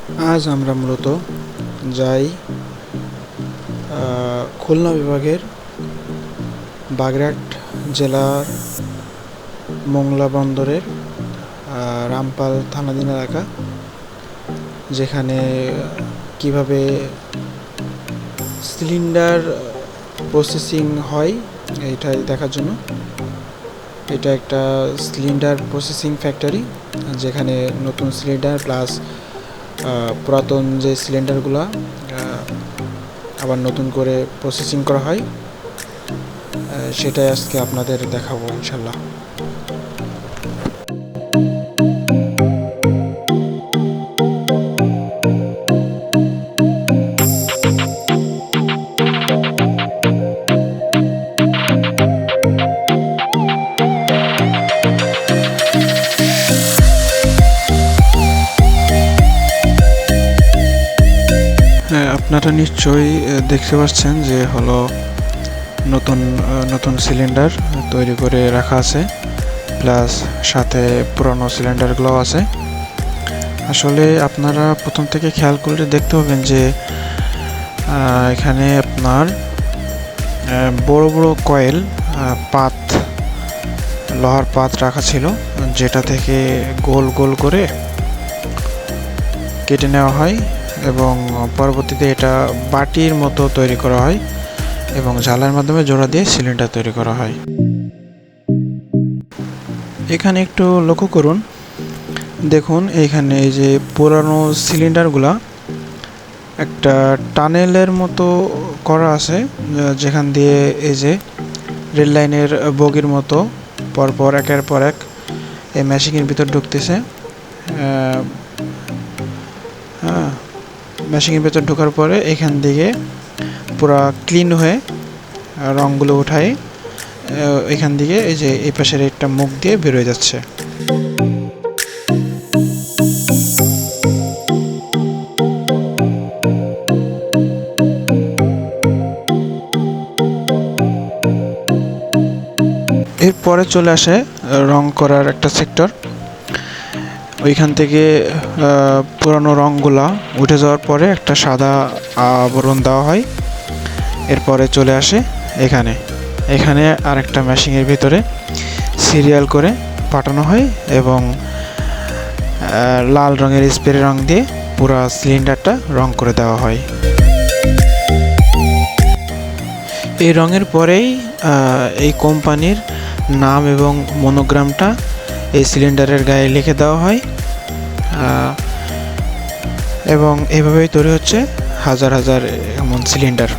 আজ আমরা মূলত যাই খুলনা বিভাগের বাগেরহাট জেলার মোংলা বন্দরের রামপাল থানাধীন এলাকা, যেখানে কিভাবে সিলিন্ডার প্রসেসিং হয় এইটাই দেখার জন্য। এটা একটা সিলিন্ডার প্রসেসিং ফ্যাক্টরি, যেখানে নতুন সিলিন্ডার প্লাস পুরাতন যে সিলিন্ডারগুলো আবার নতুন করে প্রসেসিং করা হয়, সেটাই আজকে আপনাদের দেখাবো ইনশাল্লাহ। আপনারা নিশ্চয়ই দেখতে পাচ্ছেন যে হলো নতুন সিলিন্ডার তৈরি করে রাখা আছে, প্লাস সাথে পুরনো সিলিন্ডারগুলো আছে। আসলে আপনারা প্রথম থেকে খেয়াল করলে দেখতে পাবেন যে এখানে আপনার বড় বড় কয়েল পাত, লোহার পাত রাখা ছিল, যেটা থেকে গোল গোল করে কেটে নেওয়া হয় এবং পরবর্তীতে এটা বাটির মতো তৈরি করা হয় এবং ঝালার মাধ্যমে জোড়া দিয়ে সিলিন্ডার তৈরি করা হয়। এখানে একটু লক্ষ্য করুন, দেখুন এইখানে এই যে পুরানো সিলিন্ডারগুলা একটা টানেলের মতো করা আছে, যেখান দিয়ে এই যে রেল লাইনের বগির মতো পরপর একের পর এক এই মেশিনের ভিতর ঢুকতেছে। মেশিনের ভেতর ঢোকার পরে এখান থেকে পুরা ক্লিন হয়ে রঙগুলো উঠায় এখান থেকে এই যে এই পাশের একটা মুখ দিয়ে বেরোয় যাচ্ছে। এরপরে চলে আসে রং করার একটা সেক্টর। ওইখান থেকে পুরানো রঙগুলা উঠে যাওয়ার পরে একটা সাদা আবরণ দেওয়া হয়। এরপরে চলে আসে এখানে আরেকটা মেশিনের ভিতরে সিরিয়াল করে পাঠানো হয় এবং লাল রঙের স্প্রে রং দিয়ে পুরো সিলিন্ডারটা রং করে দেওয়া হয়। এই রঙের পরেই এই কোম্পানির নাম এবং মনোগ্রামটা এই সিলিন্ডারের গায়ে লিখে দেওয়া হয় এবং এভাবেই তৈরি হচ্ছে হাজার হাজার এমন সিলিন্ডার।